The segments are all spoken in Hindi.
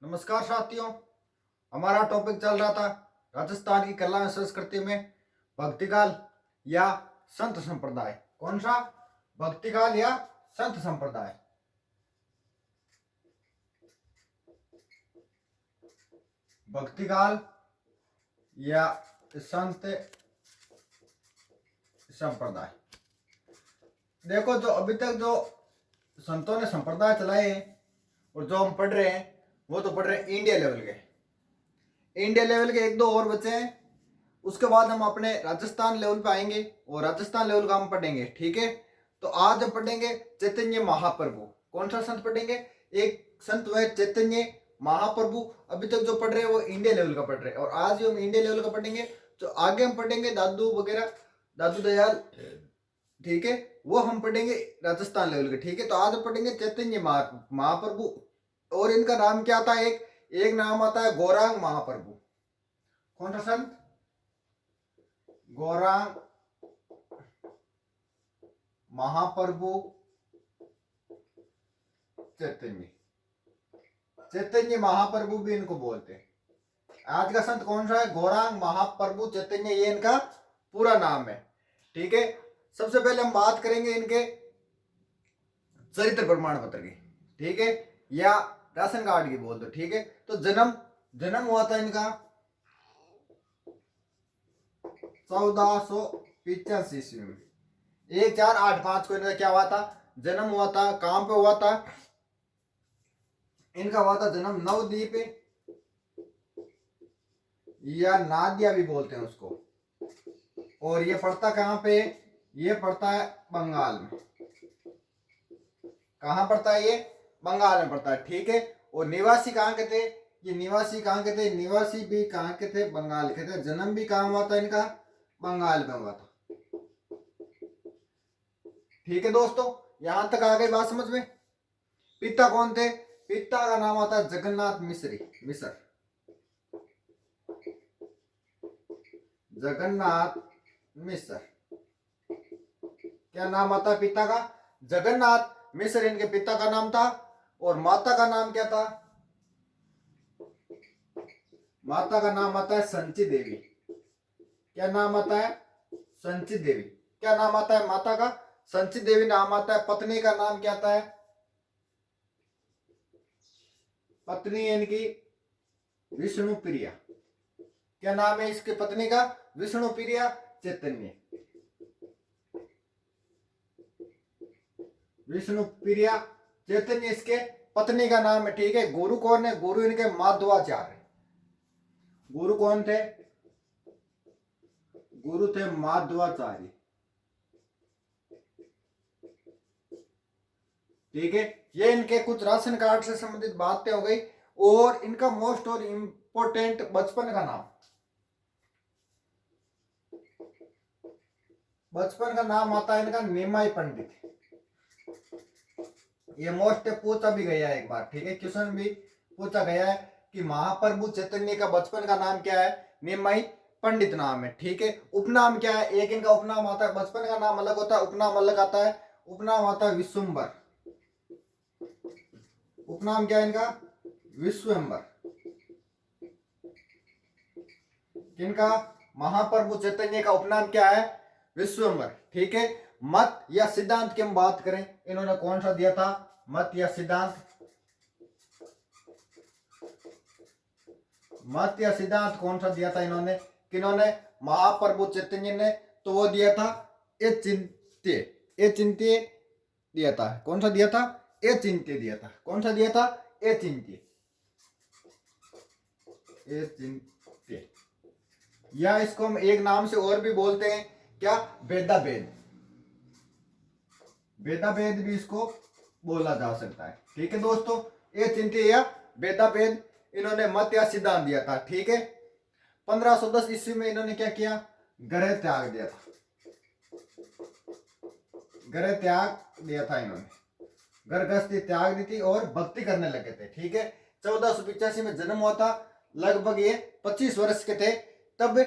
नमस्कार साथियों। हमारा टॉपिक चल रहा था राजस्थान की कला एवं संस्कृति में भक्तिकाल या संत संप्रदाय। कौन सा? भक्तिकाल या संत संप्रदाय। भक्तिकाल या संत संप्रदाय। देखो, जो अभी तक जो संतों ने संप्रदाय चलाए हैं और जो हम पढ़ रहे हैं वो तो पढ़ रहे हैं इंडिया लेवल के। इंडिया लेवल के एक दो और बचे हैं, उसके बाद हम अपने राजस्थान लेवल पे आएंगे और राजस्थान लेवल का हम पढ़ेंगे। ठीक है, तो आज हम पढ़ेंगे चैतन्य महाप्रभु। कौन सा संत पढ़ेंगे? एक संत हुए चैतन्य महाप्रभु। अभी तक जो पढ़ रहे हैं वो इंडिया लेवल का पढ़ रहे हैं और आज जो हम इंडिया लेवल का पढ़ेंगे, तो आगे हम पढ़ेंगे दादू वगैरह, दादू दयाल, ठीक है, वो हम पढ़ेंगे राजस्थान लेवल के। ठीक है, तो आज हम पढ़ेंगे चैतन्य महाप्रभु। और इनका नाम क्या आता है? एक नाम आता है गौरांग महाप्रभु। कौन सा संत? गौरांग महाप्रभु चैतन्य। चैतन्य महाप्रभु भी इनको बोलते हैं। आज का संत कौन सा है? गौरांग महाप्रभु चैतन्य, ये इनका पूरा नाम है। ठीक है, सबसे पहले हम बात करेंगे इनके चरित्र प्रमाण पत्र की। ठीक है, या राशन कार्ड की बोल दो। ठीक है, तो जन्म हुआ था इनका 1485 ईस्वी में। 1485 को इनका क्या हुआ था? जन्म हुआ था। कहां पे हुआ था? इनका हुआ था जन्म नवद्वीप या नादिया भी बोलते हैं उसको। और ये पड़ता कहां पे? ये पड़ता है बंगाल में। कहां पड़ता है ये? बंगाल में पड़ता है। ठीक है, और निवासी कहां के थे? ये निवासी कहां के थे? निवासी भी कहां के थे? बंगाल के थे। जन्म भी कहां हुआ था इनका? बंगाल में हुआ था। ठीक है दोस्तों, यहां तक आ गई बात समझ में? पिता कौन थे? पिता का नाम आता है जगन्नाथ मिश्र। जगन्नाथ मिश्र, क्या नाम आता है पिता का? जगन्नाथ मिश्र इनके पिता का नाम था। और माता का नाम क्या था? माता का नाम आता है संची देवी। क्या नाम आता है? संची देवी। क्या नाम आता है माता का? संची देवी नाम आता है। पत्नी का नाम क्या आता है? पत्नी इनकी विष्णु प्रिया। क्या नाम है इसके पत्नी का? विष्णु प्रिया चैतन्य। विष्णु प्रिया चैतन्य इसके पत्नी का नाम है। ठीक है, गुरु कौन है? गुरु इनके माधवाचार्य। गुरु कौन थे? गुरु थे माधवाचार्य। ठीक है, ये इनके कुछ राशन कार्ड से संबंधित बातें हो गई। और इनका मोस्ट और इंपोर्टेंट बचपन का नाम, बचपन का नाम आता है इनका निमाई पंडित। ये मोस्ट पूछा भी गया है एक बार। ठीक है, क्वेश्चन भी पूछा गया है कि महाप्रभु चैतन्य का बचपन का नाम क्या है? निमाई पंडित नाम है। ठीक है, उपनाम क्या है? एक इनका उपनाम आता है। बचपन का नाम अलग होता है, उपनाम अलग आता है। उपनाम आता है विश्वम्बर। उपनाम क्या है इनका? विश्वम्बर। किनका? महाप्रभु चैतन्य का उपनाम क्या है? विश्वम्बर। ठीक है, मत या सिद्धांत की हम बात करें, इन्होंने कौन सा दिया था? मत या सिद्धांत। मत या सिद्धांत कौन सा दिया था इन्होंने? किन्होंने? महाप्रभु चैतन्य ने। तो वो दिया था ए चिंत्य। ए चिंत्य दिया था। कौन सा दिया था? ए चिंत्य दिया था। कौन सा दिया था? ए चिंत्य। ए चिंत्य, या इसको हम एक नाम से और भी बोलते हैं, क्या? वेदा वेद। वेदा वेद भी इसको बोला जा सकता है। ठीक है दोस्तों, ये चिंत्य या वेदा वेद इन्होंने मत या सिद्धांत दिया था। ठीक है, 1510 ईस्वी में इन्होंने क्या किया? गृह त्याग दिया था। गृह त्याग दिया था इन्होंने, घर गृहस्थी त्याग दी थी और भक्ति करने लगे थे। ठीक है, 1485 में जन्म हुआ था। लगभग ये 25 वर्ष के थे तब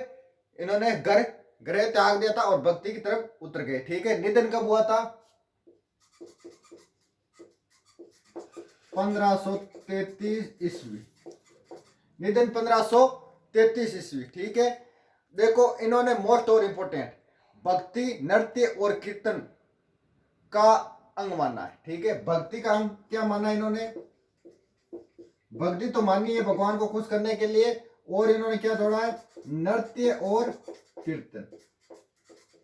इन्होंने गृह त्याग दिया था और भक्ति की तरफ उतर गए। ठीक है, निधन कब हुआ था? 1533 ईस्वी। निधन 1533 ईस्वी। ठीक है, देखो इन्होंने मोस्ट और इम्पोर्टेंट भक्ति, नृत्य और कीर्तन का अंग माना है। ठीक है, भक्ति का अंग क्या माना इन्होंने? भक्ति तो मानी है भगवान को खुश करने के लिए, और इन्होंने क्या जोड़ा है? नृत्य और कीर्तन।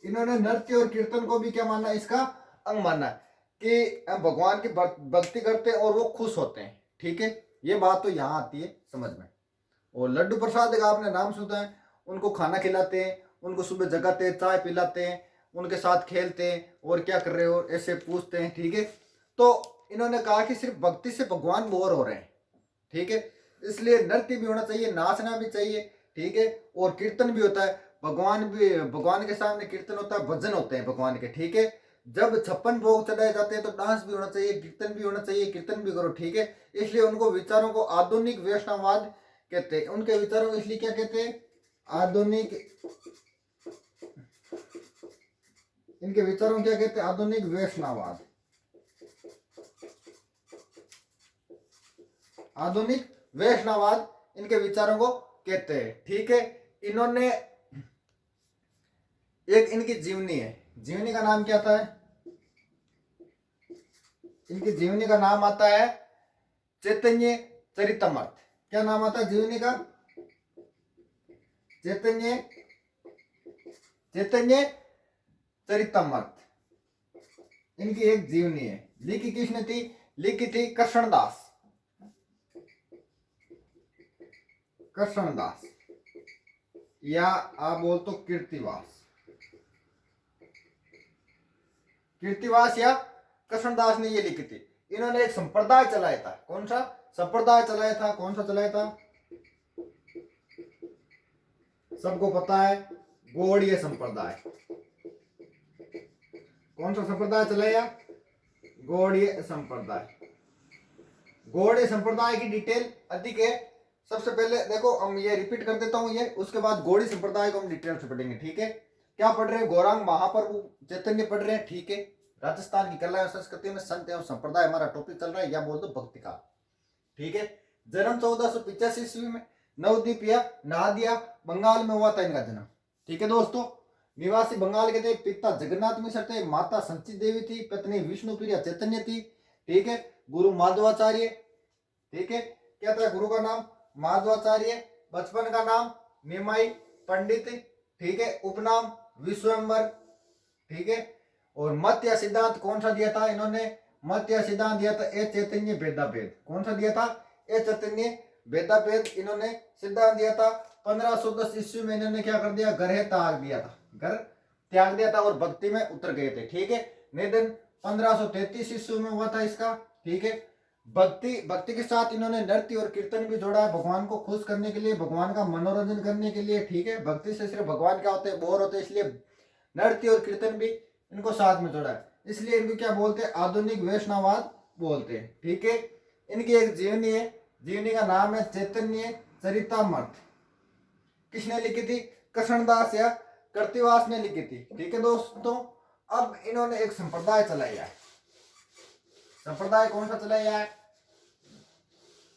इन्होंने नृत्य और कीर्तन को भी क्या माना? इसका अंग माना है कि हम भगवान की भक्ति करते हैं और वो खुश होते हैं। ठीक है, ये बात तो यहाँ आती है समझ में। और लड्डू प्रसाद का आपने नाम सुना है, उनको खाना खिलाते हैं, उनको सुबह जगाते हैं, चाय पिलाते हैं, उनके साथ खेलते हैं, और क्या कर रहे हो ऐसे पूछते हैं। ठीक है, तो इन्होंने कहा कि सिर्फ भक्ति से भगवान बोर हो रहे हैं। ठीक है, इसलिए नृत्य भी होना चाहिए, नाचना भी चाहिए। ठीक है, और कीर्तन भी होता है, भगवान के सामने कीर्तन होता है, भजन होते हैं भगवान के। ठीक है, जब 56 भोग चढ़ाए जाते हैं तो डांस भी होना चाहिए, कीर्तन भी होना चाहिए, कीर्तन भी करो। ठीक है, इसलिए उनको विचारों को आधुनिक वैष्णववाद कहते हैं। उनके विचारों को इसलिए क्या कहते हैं? आधुनिक। इनके विचारों क्या कहते हैं? आधुनिक वैष्णववाद। आधुनिक वैष्णववाद इनके विचारों को कहते हैं। ठीक है, इन्होंने एक इनकी जीवनी है, जीवनी का नाम क्या आता है? इनकी जीवनी का नाम आता है चैतन्य चरितमर्थ। क्या नाम आता है जीवनी का? चैतन्य चरितमर्थ इनकी एक जीवनी है। लिखी किसने थी? लिखी थी कृष्णदास। कृष्णदास, या आप बोल तो कीर्तिवास। कीर्तिवास या कृष्णदास ने ये लिखी थी। इन्होंने एक संप्रदाय चलाया था। कौन सा संप्रदाय चलाया था? कौन सा चलाया था? सबको पता है, गौड़ीय संप्रदाय। कौन सा संप्रदाय चलाया? गौड़ीय संप्रदाय। गौड़ीय संप्रदाय की डिटेल अधिक है। सबसे पहले देखो, हम ये रिपीट कर देता हूं ये, उसके बाद गौड़ी संप्रदाय को हम डिटेल से पढ़ेंगे। ठीक है, क्या पढ़ रहे हैं? गौरांग महाप्रभु चैतन्य पढ़ रहे हैं। ठीक है, राजस्थान की कला एवं संस्कृति में संत एवं संप्रदाय हमारा टॉपिक चल रहा है, या बोल दो भक्ति का। ठीक है, जन्म 1485 ईस्वी में नवद्वीप या नादिया बंगाल में हुआ था इनका जन्म। ठीक है दोस्तों, निवासी बंगाल के थे। पिता जगन्नाथ मिश्र थे, माता संचित देवी थी, पत्नी विष्णुप्रिया चैतन्य थी। ठीक है, गुरु माधवाचार्य। ठीक है, क्या था गुरु का नाम? माधवाचार्य। बचपन का नाम निमाई पंडित। ठीक है, उपनाम विश्वम्बर। ठीक है, और मत या सिद्धांत कौन सा दिया था इन्होंने? मत या सिद्धांत दिया था ए चैतन्य वेदाभेद। कौन सा दिया था? ए चैतन्य वेदाभेद इन्होंने सिद्धांत दिया था। 1510 ईस्वी में इन्होंने क्या कर दिया? घर त्याग दिया था। घर त्याग दिया था और भक्ति में उतर गए थे। ठीक है, निधन 1533 ईस्वी में हुआ था इसका। ठीक है, भक्ति के साथ इन्होंने नृत्य और कीर्तन भी जोड़ा है, भगवान को खुश करने के लिए, भगवान का मनोरंजन करने के लिए। ठीक है, भक्ति से सिर्फ भगवान क्या होते हैं? बोर होते हैं, इसलिए नृत्य और कीर्तन भी इनको साथ में जोड़ा है, इसलिए इनको क्या बोलते हैं? आधुनिक वैष्णववाद बोलते हैं। ठीक है, इनकी एक जीवनी है, जीवनी का नाम है चैतन्य चरितमर्थ। किसने लिखी थी? कृष्णदास या कृतिवास ने लिखी थी। ठीक है दोस्तों, अब इन्होंने एक संप्रदाय चलाया है। संप्रदाय कौन सा चलाया है?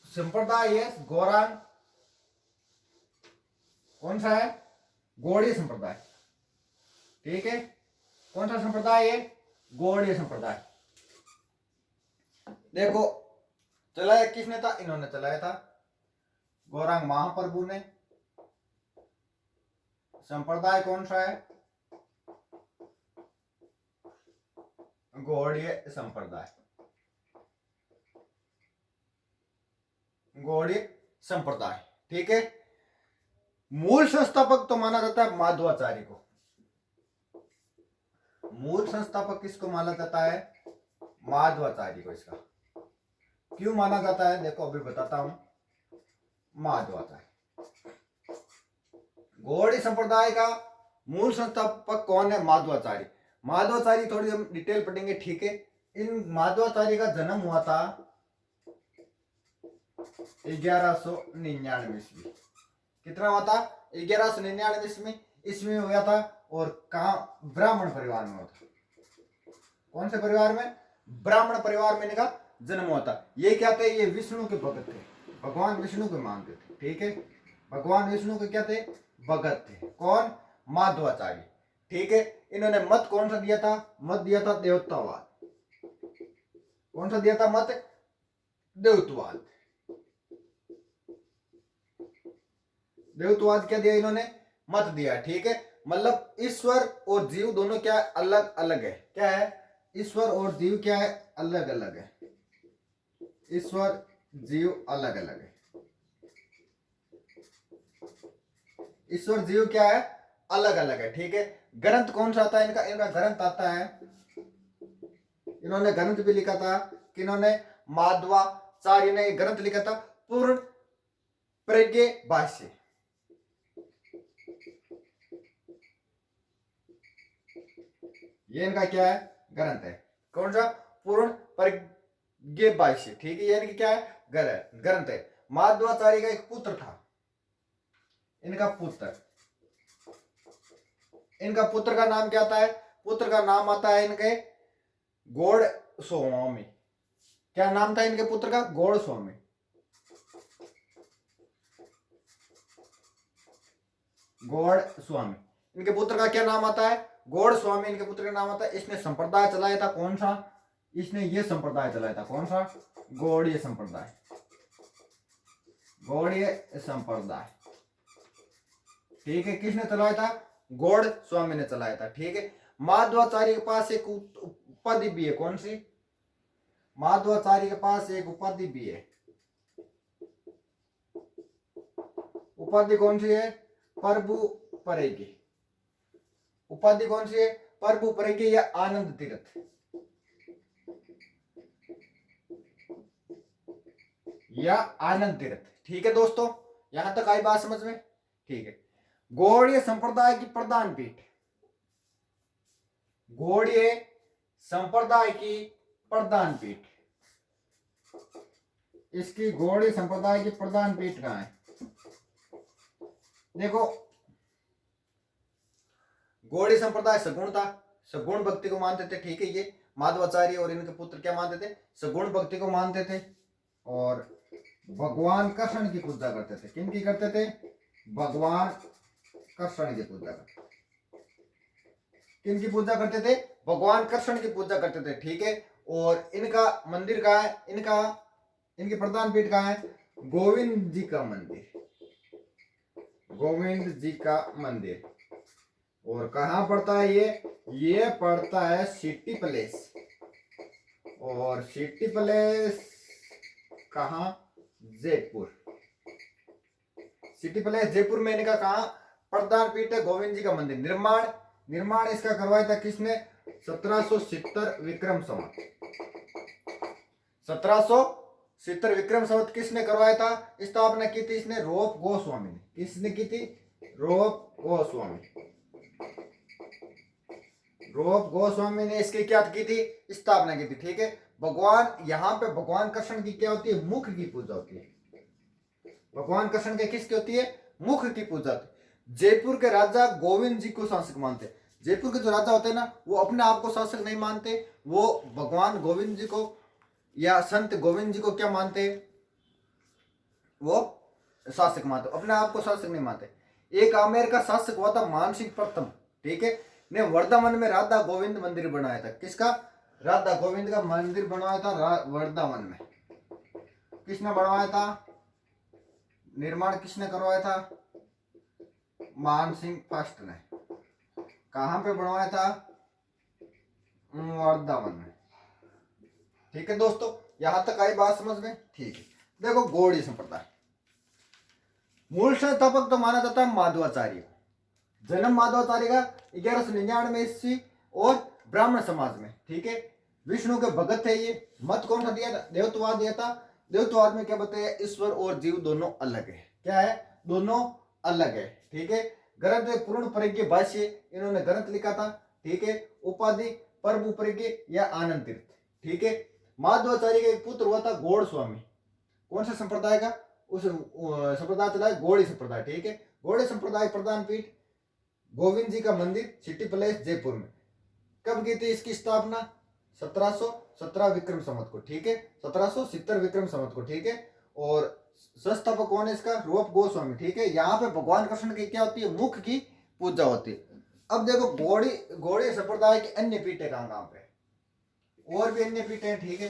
संप्रदाय है गौरांग। कौन सा है? गौड़ीय संप्रदाय। ठीक है, कौन सा संप्रदाय है? गौड़ीय संप्रदाय। देखो चलाया किसने था? इन्होंने चलाया था, गौरांग महाप्रभु ने। संप्रदाय कौन सा है? गौड़ीय संप्रदाय। गौड़ीय संप्रदाय। ठीक है, मूल संस्थापक तो माना जाता है माधवाचार्य को। मूल संस्थापक किसको माना जाता है? माधवाचार्य को। इसका क्यों माना जाता है? देखो अभी बताता हूं। माधवाचार्य गौड़ी संप्रदाय का मूल संस्थापक कौन है? माधवाचार्य। माधवाचार्य थोड़ी हम डिटेल पढ़ेंगे। ठीक है, इन माधवाचार्य का जन्म हुआ था 1199 ईस्वी। कितना हुआ था? 1199 ईस्वी में हुआ था। और कहा? ब्राह्मण परिवार में हुआ था। कौन से परिवार में? ब्राह्मण परिवार में इनका जन्म हुआ था। ये क्या थे? ये विष्णु के भक्त थे। भगवान विष्णु को मानते थे, ठीक है। भगवान विष्णु के क्या थे, भगत थे। कौन, माधवाचार्य, ठीक है। इन्होंने मत कौन सा दिया था, मत दिया था देवतावाद। कौन सा दिया था मत, देवत्ववाद। देवत्ववाद क्या दिया इन्होंने, मत दिया, ठीक है। मतलब ईश्वर और जीव दोनों क्या अलग अलग है, क्या है, ईश्वर और जीव क्या है, अलग अलग है। ईश्वर जीव अलग अलग है। ईश्वर जीव क्या है, अलग अलग है, ठीक है। ग्रंथ कौन सा आता है इनका, इनका ग्रंथ आता है, इन्होंने ग्रंथ भी लिखा था कि इन्होंने माधवाचार्य ने ग्रंथ लिखा था पूर्ण प्रज्ञ भाष्य। ये इनका क्या है, ग्रंथ है। कौन सा, पूर्ण प्रज्ञ भाष्य, ठीक है। ये इनकी क्या है, ग्रंथ है। माधवाचार्य का एक पुत्र था, इनका पुत्र, इनका पुत्र का नाम क्या आता है, पुत्र का नाम आता है इनके गौड़ स्वामी। क्या नाम था इनके पुत्र का, गौड़ स्वामी। गौड़ स्वामी, इनके पुत्र का क्या नाम आता है, गौड़ स्वामी इनके पुत्र का नाम आता है। इसने संप्रदाय चलाया था, कौन सा, इसने ये संप्रदाय चलाया था, कौन सा, गौड़ीय संप्रदाय। गौड़ीय संप्रदाय, ठीक है। किसने चलाया था, गौड़ स्वामी ने चलाया था, ठीक है। माधवाचार्य के पास एक उपाधि भी है, कौन सी, माधवाचार्य के पास एक उपाधि भी है। उपाधि कौन सी है, प्रभु परेगी। उपाधि कौन सी है, प्रभु परेगी या आनंद तीर्थ, या आनंद तीर्थ, ठीक है दोस्तों। यहां तक आई बात समझ में, ठीक है। गौड़ीय संप्रदाय की प्रधान पीठ, गौड़ीय संप्रदाय की प्रधान पीठ, इसकी गौड़ीय संप्रदाय की प्रधान पीठ कहां है, देखो। गौड़ीय संप्रदाय सगुण था, सगुण भक्ति को मानते थे, ठीक है। ये माधवाचार्य और इनके पुत्र क्या मानते थे, सगुण भक्ति को मानते थे। और भगवान कृष्ण की पूजा करते थे, किन की करते थे, भगवान कृष्ण की पूजा करते, किन की पूजा करते थे, भगवान कृष्ण की पूजा करते थे, ठीक है। और इनका मंदिर कहाँ है, इनका, इनकी प्रधान पीठ कहाँ है, गोविंद जी का मंदिर, गोविंद जी का मंदिर। और कहाँ पड़ता है ये पड़ता है सिटी पैलेस। और सिटी पैलेस कहाँ, जयपुर। सिटी पैलेस जयपुर में इनका कहाँ प्रधान पीठ है, गोविंद जी का मंदिर। निर्माण इसका करवाया था किसने, 1770 विक्रम संवत। 1770 विक्रम संवत किसने करवाया था, स्थापना की थी इसने रोप गोस्वामी ने। किसने की थी, रोप गोस्वामी। रोप गोस्वामी ने इसकी क्या की थी, स्थापना की थी, ठीक है। भगवान, यहाँ पे भगवान कृष्ण की क्या होती है, मुख की पूजा होती है। भगवान कृष्ण के किसकी होती है, मुख की पूजा होती है। जयपुर के राजा गोविंद जी को शासक मानते। जयपुर के जो राजा होते हैं ना, वो अपने आप को शासक नहीं मानते, वो भगवान गोविंद जी को या संत गोविंद जी को क्या मानते, वो शासक मानते, अपने आप को शासक नहीं मानते। एक आमेर का शासक हुआ था मानसिंह प्रथम, ठीक है। ने वर्धमान में राधा गोविंद मंदिर बनाया था। किसका, राधा गोविंद का मंदिर बनवाया था वर्धमान में। किसने बनवाया था, निर्माण किसने करवाया था, मानसिंह फर्स्ट ने। कहां पे बनवाया था, वर्धमान में, ठीक है दोस्तों। यहां तक आई बात समझ में, ठीक है। देखो गौड़ीय संप्रदाय, मूल संस्थापक तो माना जाता है माधवाचार्य। जन्म माधवाचार्य का 1199 ईस्वी और ब्राह्मण समाज में, ठीक है। विष्णु के भगत थे ये। मत कौन सा दिया था, देवत्ववाद दिया था। देवत्ववाद में क्या बताया, ईश्वर और जीव दोनों अलग है, क्या है, दोनों अलग है, ठीक है। ग्रंथ पूर्ण प्रज्ञ भाष्य, इन्होंने ग्रंथ लिखा था, ठीक है। उपाधि प्रभु प्रज्ञ या आनंद तीर्थ, ठीक है। माधवाचार्य का एक पुत्र हुआ था गौड़ स्वामी। कौन सा संप्रदाय का, उस संप्रदाय चला है गौड़ी संप्रदाय, ठीक है। गौड़ी संप्रदाय प्रधान पीठ गोविंद जी का मंदिर सिटी पैलेस जयपुर में। कब की थी इसकी स्थापना, 1717 विक्रम संवत को, ठीक है। 1770 विक्रम संवत को, ठीक है। और संस्थापक कौन है इसका? रूप गोस्वामी। ठीक है, यहाँ पे भगवान कृष्ण की क्या होती है? मुख की पूजा होती है। अब देखो गौड़ी संप्रदाय की अन्य पीठे कहाँ कहाँ पे, और भी अन्य पीठे हैं। ठीक है,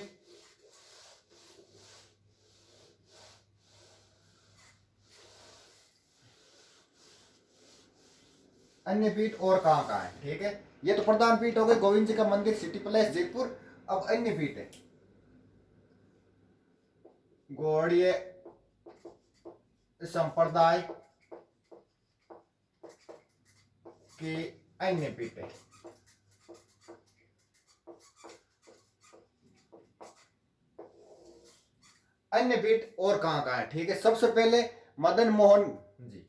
अन्य पीठ और कहाँ कहाँ है? ठीक है, ये तो प्रधान पीठ हो गई, गोविंद जी का मंदिर, सिटी पैलेस जयपुर। अब अन्य पीठ है गौड़ीय संप्रदाय की अन्य पीठ है। अन्य पीठ और कहाँ कहाँ है? ठीक है, सबसे पहले मदन मोहन जी,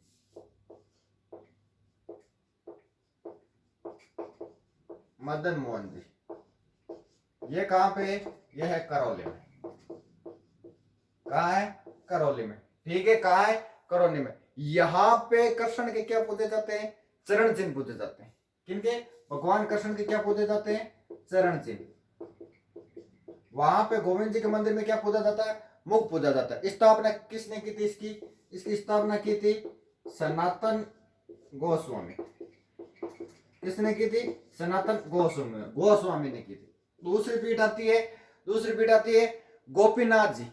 मदन मोहन जी, ये कहाँ पे है? ये है करौली में। कहाँ है? करौली में। ठीक है, कहाँ है? करौली में। यहाँ पे कृष्ण के क्या पूजे जाते हैं? चरण चिन्ह पूजे जाते हैं। किनके? भगवान कृष्ण के क्या पूजे जाते हैं? चरण चिन्ह। वहां पे गोविंद जी के मंदिर में क्या पूजा जाता है? मुख पूजा जाता है। स्थापना किसने की थी इसकी? इसकी स्थापना की थी सनातन गोस्वामी। किसने की थी? सनातन गोस्वामी ने की थी। दूसरी पीठ आती है गोपीनाथ जी।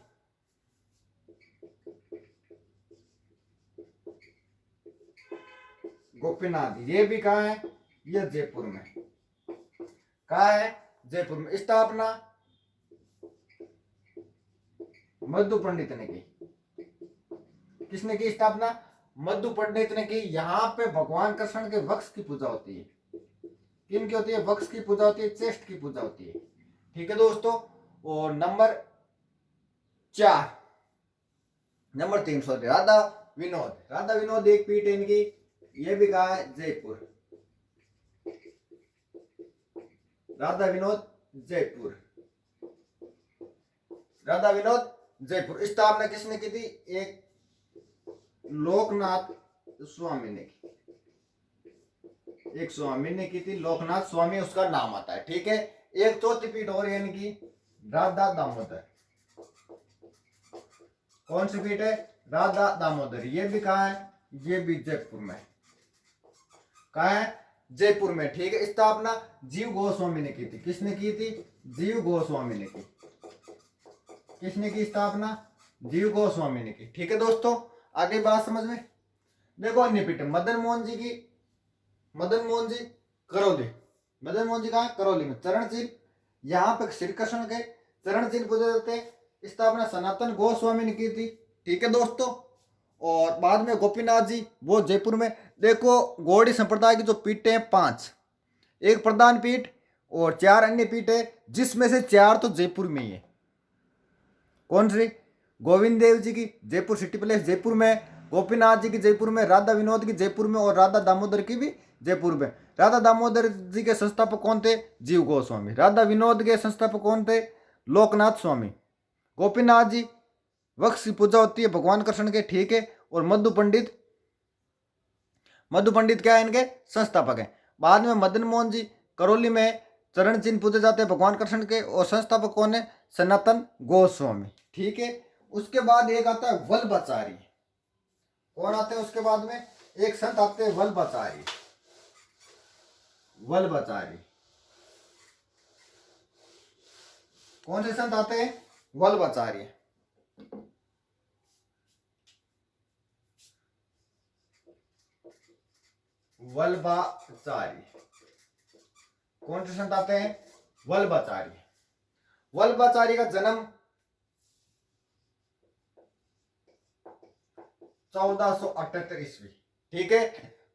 गोपीनाथ, ये भी कहाँ है? ये जयपुर में। कहाँ है? जयपुर में। स्थापना मधु पंडित ने की। किसने की स्थापना? मधु पंडित ने की। यहाँ पे भगवान कृष्ण के वक्ष की पूजा होती है। किन की होती है? वक्ष की पूजा होती है, चेस्ट की पूजा होती है। ठीक है दोस्तों, और नंबर 3 सॉरी, राधा विनोद एक पीठ है इनकी। ये भी कहा है? जयपुर। राधा विनोद जयपुर। स्थापना किसने की थी? एक लोकनाथ स्वामी ने की। एक स्वामी ने की थी, लोकनाथ स्वामी उसका नाम आता है। ठीक है, एक चौथी पीठ और यानी कि राधा दामोदर। कौन सी पीठ है? राधा दामोदर। ये भी कहाँ है? ये भी जयपुर में। कहाँ है? जयपुर में। ठीक है, स्थापना जीव गोस्वामी ने की थी। किसने की थी? जीव गोस्वामी ने की। किसने की स्थापना? जीव गोस्वामी ने की। ठीक है दोस्तों, आगे बात समझ में। देखो अन्य पीठ, मदन मोहन जी करौली। मदन मोहन जी कहाँ? करौली में। चरण चिन्ह, यहाँ पे श्री कृष्ण के चरण चिन्ह पूजे जाते हैं। स्थापना सनातन गोस्वामी ने की थी। ठीक है दोस्तों, और बाद में गोपीनाथ जी, वो जयपुर में। देखो गौड़ी संप्रदाय की जो पीठे हैं 5, एक प्रधान पीठ और 4 अन्य पीठ है, जिसमें से 4 तो जयपुर में ही है। कौन सी? गोविंद देव जी की जयपुर सिटी पैलेस जयपुर में, गोपीनाथ जी की जयपुर में, राधा विनोद की जयपुर में, और राधा दामोदर की भी जयपुर में। राधा दामोदर जी के संस्थापक कौन थे? जीव गोस्वामी। राधा विनोद के संस्थापक कौन थे? लोकनाथ स्वामी। गोपीनाथ जी वक्ष की पूजा होती है भगवान कृष्ण के। ठीक है, और मधु पंडित क्या है? इनके संस्थापक है। बाद में मदन मोहन जी करौली में चरण चिन्ह पूजे जाते हैं भगवान कृष्ण के, और संस्थापक कौन है? सनातन गोस्वामी। ठीक है, उसके बाद एक आता है वल्लभाचार्य। कौन आते हैं उसके बाद में? एक संत आते हैं वल्लभाचार्य। कौन से संत आते हैं? वल्लभाचार्य। कौन से संत आते हैं? वल्लभाचार्य का जन्म 1478 ईस्वी। ठीक है,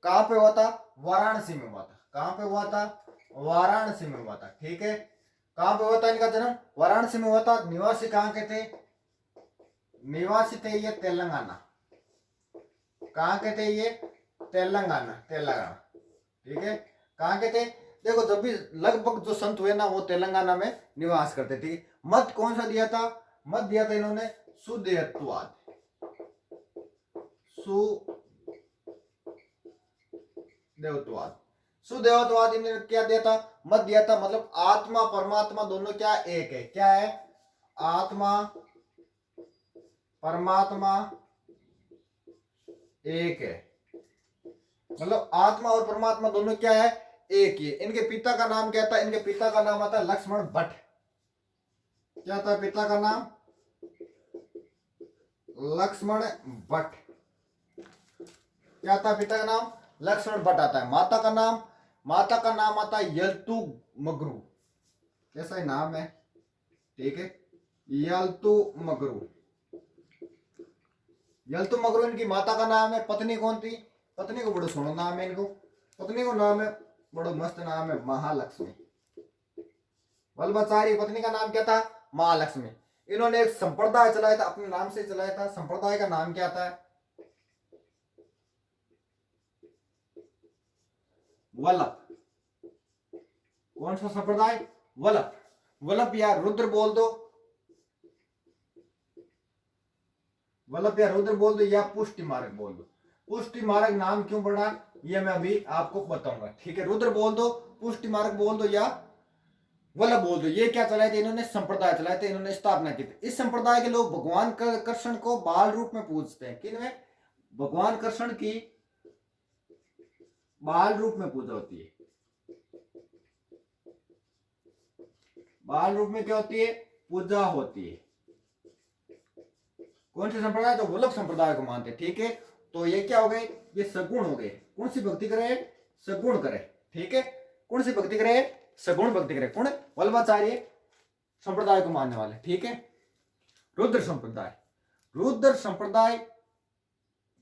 कहां पे हुआ था? वाराणसी में हुआ था। कहां पे हुआ था? वाराणसी में हुआ था। ठीक है, कहां पे हुआ था इनका जन्म? वाराणसी में हुआ था। निवासी कहां के थे? निवासी थे ये तेलंगाना। कहां के थे ये? तेलंगाना। ठीक है, कहां के थे? देखो जब भी लगभग जो संत हुए ना, वो तेलंगाना में निवास करते थे। मत कौन सा दिया था? मत दिया था इन्होंने सुदेवत्ववाद। सुदेवत्ववाद इन्होंने क्या दिया था? मत दिया था। मतलब आत्मा परमात्मा दोनों क्या एक है? क्या है? आत्मा परमात्मा एक है। मतलब आत्मा और परमात्मा दोनों क्या है, एक ही है। इनके पिता का नाम क्या था, इनके पिता का नाम आता है लक्ष्मण भट्ट। क्या था पिता का नाम, लक्ष्मण भट्ट। क्या था पिता का नाम, लक्ष्मण भट्ट आता है। माता का नाम आता है यल्तु मगरू। कैसा ही नाम है, ठीक है, यल्तु मगरू। यल्तु मगरू इनकी माता का नाम है। पत्नी कौन थी, पत्नी को बड़ो सोनो नाम है इनको, पत्नी को नाम है बड़ो मस्त नाम है महालक्ष्मी। वल्लभाचार्य पत्नी का नाम क्या था, महालक्ष्मी। इन्होंने एक संप्रदाय चलाया था, अपने नाम से चलाया था। संप्रदाय का नाम क्या था, वल्लभ। कौन सा संप्रदाय, वल्लभ। वल्लभ या रुद्र बोल दो, वल्लभ या रुद्र बोल दो, या पुष्टि मार्ग बोल दो। पुष्टि मार्ग नाम क्यों पड़ा, ये मैं अभी आपको बताऊंगा, ठीक है। रुद्र बोल दो, पुष्टि मार्ग बोल दो, या वल्लभ बोल दो। ये क्या चलाए थे, इन्होंने संप्रदाय चलाए थे, इन्होंने स्थापना की थी। इस संप्रदाय के लोग भगवान कृष्ण को बाल रूप में पूजते हैं। किन में, भगवान कृष्ण की बाल रूप में पूजा होती है। बाल रूप में क्या होती है, पूजा होती है। कौन से संप्रदाय, तो वल्लभ संप्रदाय को मानते, ठीक है। तो ये क्या हो गए, ये सगुण हो गए। कौन सी भक्ति करे, सगुण करे, ठीक है। कौन सी भक्ति करे, सगुण भक्ति करे। कौन, वल्लभाचार्य संप्रदाय को मानने वाले, ठीक है। रुद्र संप्रदाय, रुद्र संप्रदाय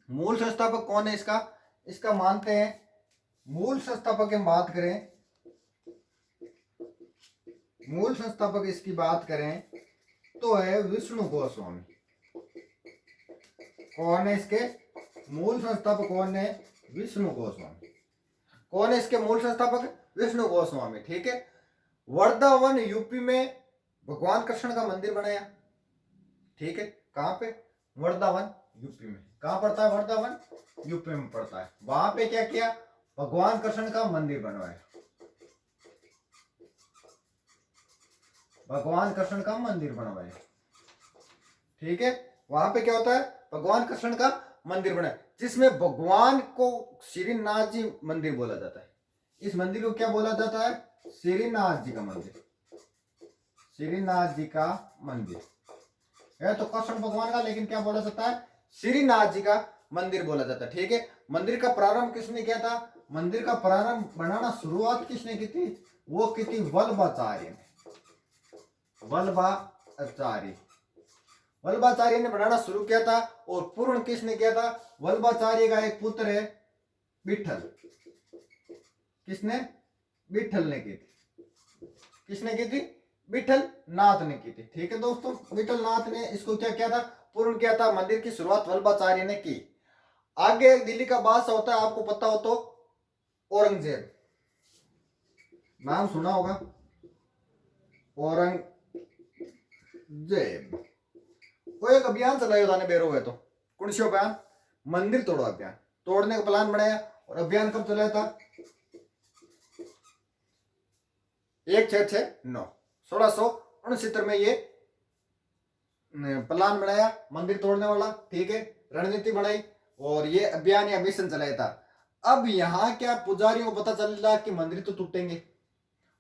मूल संस्थापक कौन है इसका, इसका मानते हैं, मूल संस्थापक की बात करें, मूल संस्थापक इसकी बात करें तो है विष्णु गोस्वामी। कौन है इसके मूल संस्थापक, कौन है, विष्णु गोस्वामी। कौन है इसके मूल संस्थापक, विष्णु गोस्वामी, ठीक है। वृंदावन यूपी में भगवान कृष्ण का मंदिर बनाया, ठीक है। कहां पे, वृंदावन यूपी में। कहां पड़ता है, वृंदावन यूपी में पड़ता है। वहां पे क्या किया, भगवान कृष्ण का मंदिर बनवाया, भगवान कृष्ण का मंदिर बनवाया, ठीक है। वहां पे क्या होता है, भगवान कृष्ण का मंदिर बना, जिसमें भगवान को श्रीनाथ जी मंदिर बोला जाता है। इस मंदिर को क्या बोला जाता है, श्रीनाथ जी का मंदिर, श्रीनाथ जी का मंदिर है तो कृष्ण भगवान का, लेकिन क्या बोला जाता है, श्रीनाथ जी का मंदिर बोला जाता है, ठीक है। मंदिर का प्रारंभ किसने किया था, मंदिर का प्रारंभ बनाना शुरुआत किसने की थी, वो की थी वल्लभाचार्य ने। वल्लभाचार्य, वल्लभाचार्य ने बनाना शुरू किया था। और पूर्ण किसने किया था, वल्लभाचार्य का एक पुत्र है विठल। किसने, विठल ने की थी। किसने की थी, विठल नाथ ने की थी, ठीक है दोस्तों। विठल नाथ ने इसको क्या किया था, पूर्ण किया था। मंदिर की शुरुआत वल्लभाचार्य ने की। आगे दिल्ली का बादशाह होता है, आपको पता हो तो, औरंगजेब। नाम सुना होगा, औरंगजेब। वो एक अभियान चलाया था बेरो हुए तो, कौन सी अभियान, मंदिर तोड़ो अभियान। तोड़ने का प्लान बनाया और अभियान कब चलाया था, 1669 में ये प्लान बनाया मंदिर तोड़ने वाला, ठीक है। रणनीति बनाई और ये अभियान या मिशन चलाया था। अब यहाँ क्या पुजारियों को पता चल रहा कि मंदिर तो टूटेंगे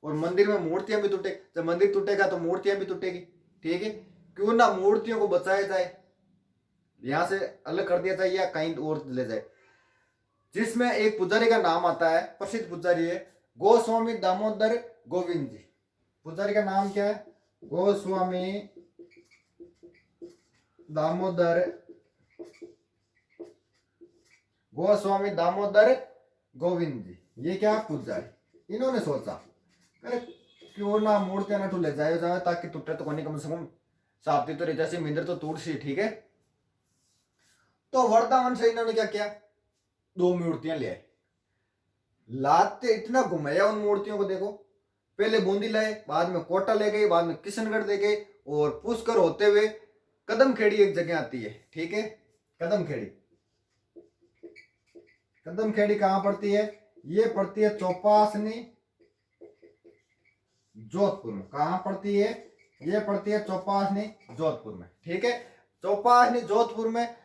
और मंदिर में मूर्तियां भी टूटे, जब मंदिर टूटेगा तो मूर्तियां भी टूटेगी, ठीक है। क्यों ना मूर्तियों को बचाया जाए, यहां से अलग कर दिया जाए या कहीं और ले जाए। जिसमें एक पुजारी का नाम आता है, प्रसिद्ध पुजारी है गोस्वामी दामोदर गोविंद जी। पुजारी का नाम क्या है, गोस्वामी दामोदर, गोस्वामी दामोदर गोविंद जी। ये क्या पुजारी, इन्होंने सोचा अरे क्यों ना मूर्तियां न ले जाए जाए ताकि टूटे तो कोनी, कम से कम साप्ती तो रह जैसे मिंदर तो टूट सी, ठीक है। तो वृंदावन से इन्होंने क्या किया, 2 मूर्तियां ले आए। लाते इतना घुमाया उन मूर्तियों को, देखो पहले बूंदी लाए, बाद में कोटा ले गए, बाद में किशनगढ़ ले गए और पुष्कर होते हुए कदम खेड़ी एक जगह आती है, ठीक है। कदम खेड़ी, कदम खेड़ी कहां पड़ती है, ये पड़ती है चौपासनी जोधपुर में। कहां पड़ती है, ये पड़ती है चौपासनी जोधपुर में, ठीक है। चौपाल ने जोधपुर में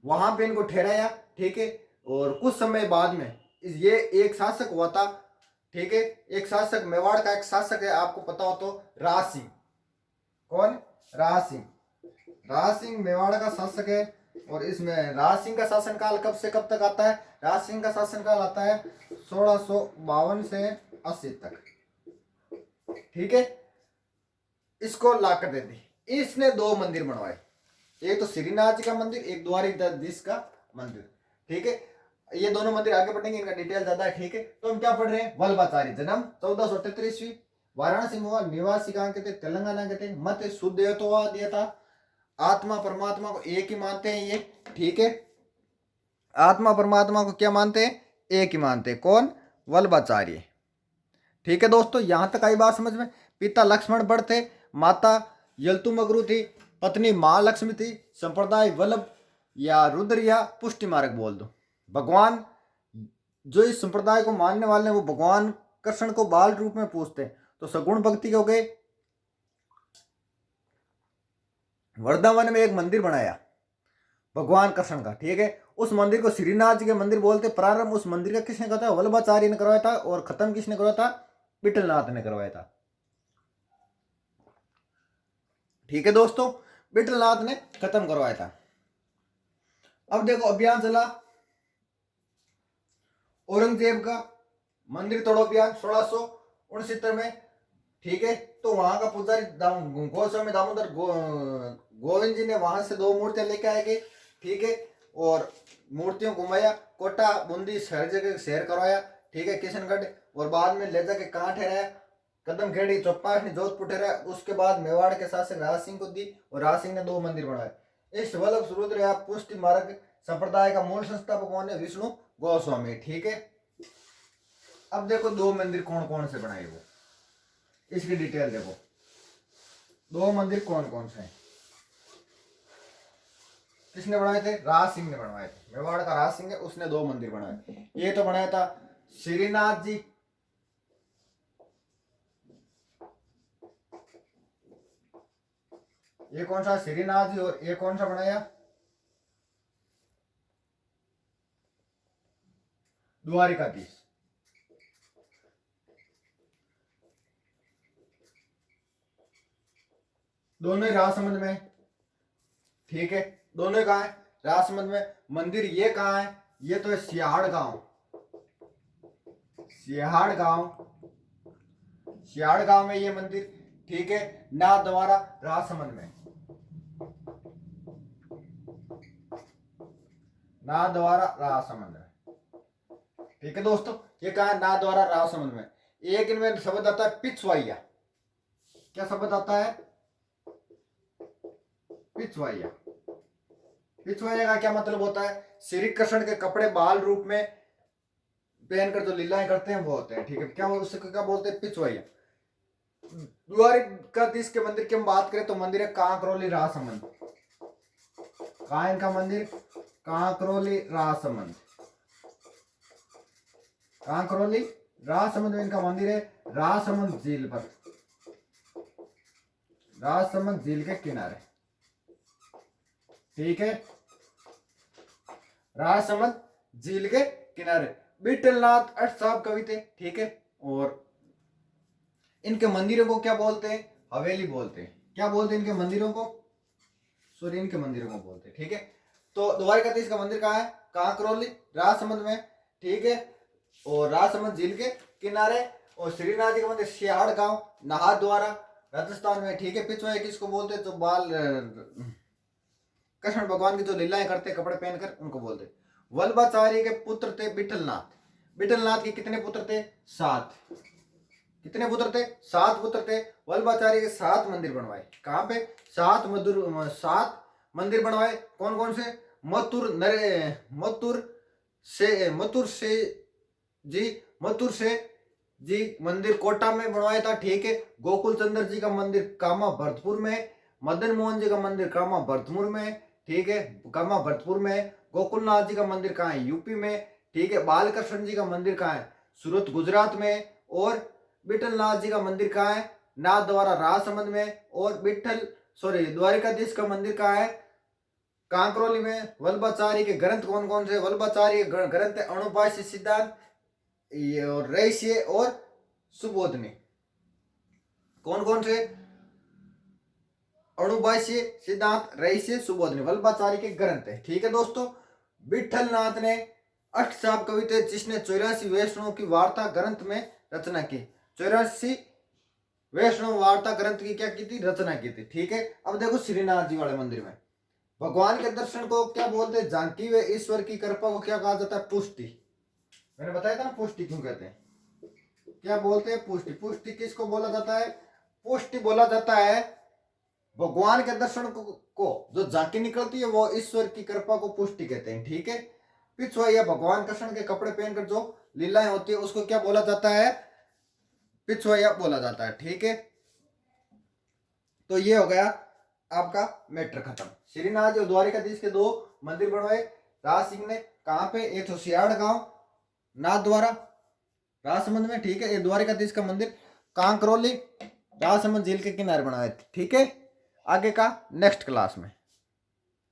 वहां पे इनको ठहराया, ठीक है। और कुछ समय बाद में ये एक शासक हुआ था, ठीक है, एक शासक, मेवाड़ का एक शासक है, आपको पता हो तो राज सिंह। कौन? राज सिंह। राज सिंह मेवाड़ का शासक है। और इसमें राज सिंह का शासनकाल कब से कब तक आता है? राज सिंह का शासनकाल आता है 1652 से 80 तक, ठीक है। इसको लाकर दे दी। इसने दो मंदिर बनवाए, एक तो श्रीनाथ जी का मंदिर, एक द्वारिकाधीश का मंदिर, ठीक है। ये दोनों मंदिर आगे बढ़ेंगे, इनका डिटेल ज्यादा है, ठीक है। तो हम क्या पढ़ रहे हैं? वल्लभाचार्य, जन्म 1433 ईस्वी, वाराणसी में हुआ, निवासी कहाँ के थे? तेलंगाना के थे। मत शुद्धत्ववाद दिया था, आत्मा परमात्मा को एक ही मानते हैं ये, ठीक है। आत्मा परमात्मा को क्या मानते हैं? एक ही मानते हैं। कौन? वल्लभाचार्य, ठीक है दोस्तों। यहां तक आई बात समझ में? पिता लक्ष्मण बड़ थे, माता यलतुमगरु थी, पत्नी महालक्ष्मी थी, संप्रदाय वल्लभ या रुद्र या पुष्टि मार्ग बोल दो। भगवान जो इस संप्रदाय को मानने वाले हैं वो भगवान कृष्ण को बाल रूप में पूजते हैं। तो सगुण भक्ति हो गए। वृंदावन में एक मंदिर बनाया भगवान कृष्ण का, ठीक है। उस मंदिर को श्रीनाथ जी के मंदिर बोलते। प्रारंभ उस मंदिर का किसने करवाया? वल्लभाचार्य ने करवाया था। और खत्म किसने करवाया था? विठलनाथ ने करवाया था, ठीक है दोस्तों। विठलनाथ ने खत्म करवाया था। अब देखो अभियान चला औरंगजेब का, मंदिर तोड़ो अभियान 1669 में, ठीक है। तो वहां का पुजारी गोस्वामी दामोदर गोविंद जी ने वहां से दो मूर्तियां लेके आए, ठीक है। और मूर्तियों को घुमाया, कोटा बूंदी हर जगह शहर करवाया, ठीक है, किशनगढ़। और बाद में ले जाके कहाँ ठहराया? कदम खेड़ी, चौपाल ने जोधपुर ठहराया। उसके बाद मेवाड़ के शासक राज सिंह को दी, और राज सिंह ने दो मंदिर बनाए। इस वल्लभ रुद्र या पुष्टि मार्ग संप्रदाय का मूल संस्थापक कौन है? विष्णु गोस्वामी, ठीक है। अब देखो दो मंदिर कौन कौन से बनाए वो, इसकी डिटेल देखो। दो मंदिर कौन कौन से हैं? किसने बनाए थे? राज सिंह ने बनवाए थे। मेवाड़ का राज सिंह है, उसने दो मंदिर बनाए। ये तो बनाया था श्रीनाथ जी, ये कौन सा? श्रीनाथ जी। और ये कौन सा बनाया? द्वारिकाधीश। दोनों ही राजसमंद में, ठीक है। दोनों कहाँ है? राजसमंद में। मंदिर ये कहाँ है? ये तो है सियाड़ गांव, सियाड़ गांव, सियाड़ गांव में ये मंदिर, ठीक है। नाथ द्वारा राजसमंद में, नाथ द्वारा राजसमंद में, ठीक है दोस्तों। ये कहा है? नाथ द्वारा राजसमंद में। एक इनमें शब्द आता है पिछवाइया। क्या शब्द आता है? पिछवाइया। पिछवाइया का क्या मतलब होता है? श्री कृष्ण के कपड़े बाल रूप में पहनकर जो लीलाएं करते हैं वो होते हैं, ठीक है। क्या उससे क्या बोलते हैं? पिछवाइया। द्वारिकाधीश के मंदिर की हम बात करें तो मंदिर है कांकरोली राजसमंद। कहाँ है इनका मंदिर? कांकरोली राजसमंद, कांकरोली राजसमंद में इनका मंदिर है। राजसमंद झील पर, राजसमंद झील के किनारे, ठीक है। राजसमंद झील के किनारे। विठलनाथ अष्ट साहब कवि थे, ठीक है। और इनके मंदिरों को क्या बोलते हैं? हवेली बोलते हैं। क्या बोलते हैं इनके मंदिरों को? सॉरी, इनके मंदिरों को बोलते हैं, ठीक है। तो द्वारिकाधीश का मंदिर कहाँ है? कांकरोली राजसमंद में, ठीक है। और राजसमंद झील के किनारे। और श्रीनाथ जी का मंदिर सियाड़ गांव, नाहर द्वारा राजस्थान में, ठीक है। पिछवाइया किसको बोलते हैं? तो बाल कृष्ण भगवान की जो लीलाएं करते कपड़े पहनकर, उनको बोलते। वल्लभाचार्य के पुत्र थे विठलनाथ। विठलनाथ के कितने पुत्र थे? 7। कितने पुत्र थे? 7 पुत्र थे। वल्लभाचार्य के 7 मंदिर बनवाए। कहाँ पे? 7 मंदिर बनवाए। कौन कौन से? मथुर से जी मंदिर कोटा में बनवाया था, ठीक है। गोकुल चंद्र जी का मंदिर कामा भरतपुर में, मदन मोहन जी का मंदिर कामा भरतपुर में, ठीक है, कामा भरतपुर में। गोकुलनाथ जी का मंदिर कहाँ है? यूपी में, ठीक है। बालकृष्ण जी का मंदिर कहाँ है? सूरत गुजरात में। और विठलनाथ जी का मंदिर कहाँ है? नाथ द्वारा राजसमंद में। और द्वारिकाधीश का मंदिर कहाँ है? कांकरोली में वल्लभाचार्य के ग्रंथ कौन कौन से? वल्लभाचार्य के ग्रंथ है अणुभाष्य सिद्धांत, ये और रहस्य और सुबोधनी। कौन कौन से? अणुभाष्य सिद्धांत, रहस्य, सुबोधनी, वल्लभाचार्य के ग्रंथ है। ठीक है दोस्तों। विठल नाथ ने अष्टचाप कविता, जिसने 84 वैष्णव की वार्ता ग्रंथ में रचना की। 84 वैष्णव वार्ता ग्रंथ की क्या की थी? रचना की थी। ठीक है। अब देखो श्रीनाथ जी वाले मंदिर में भगवान के दर्शन को क्या बोलते हैं? झांकी व ईश्वर की कृपा को क्या कहा जाता है? पुष्टि। मैंने बताया था ना पुष्टि क्यों कहते हैं। क्या बोलते हैं? पुष्टि। पुष्टि किसको बोला जाता है? पुष्टि बोला जाता है भगवान के दर्शन को जो झांकी निकलती है वो ईश्वर की कृपा को पुष्टि कहते हैं। ठीक है। पिछुआ या भगवान कृष्ण के कपड़े पहनकर जो लीलाएं होती है उसको क्या बोला जाता है? पिछुआ बोला जाता है। ठीक है। तो ये हो गया आपका मैटर खत्म। श्रीनाथ जी और द्वारिकाधीश के 2 मंदिर बनवाए राज सिंह ने। कहां पे? एक तो सियाड़ गांव नाथ द्वारा राजसमंद में। ठीक है। ये द्वारिकाधीश का मंदिर कांकरोली राजसमंद झील के किनारे बनाए थे। ठीक है। आगे का नेक्स्ट क्लास में।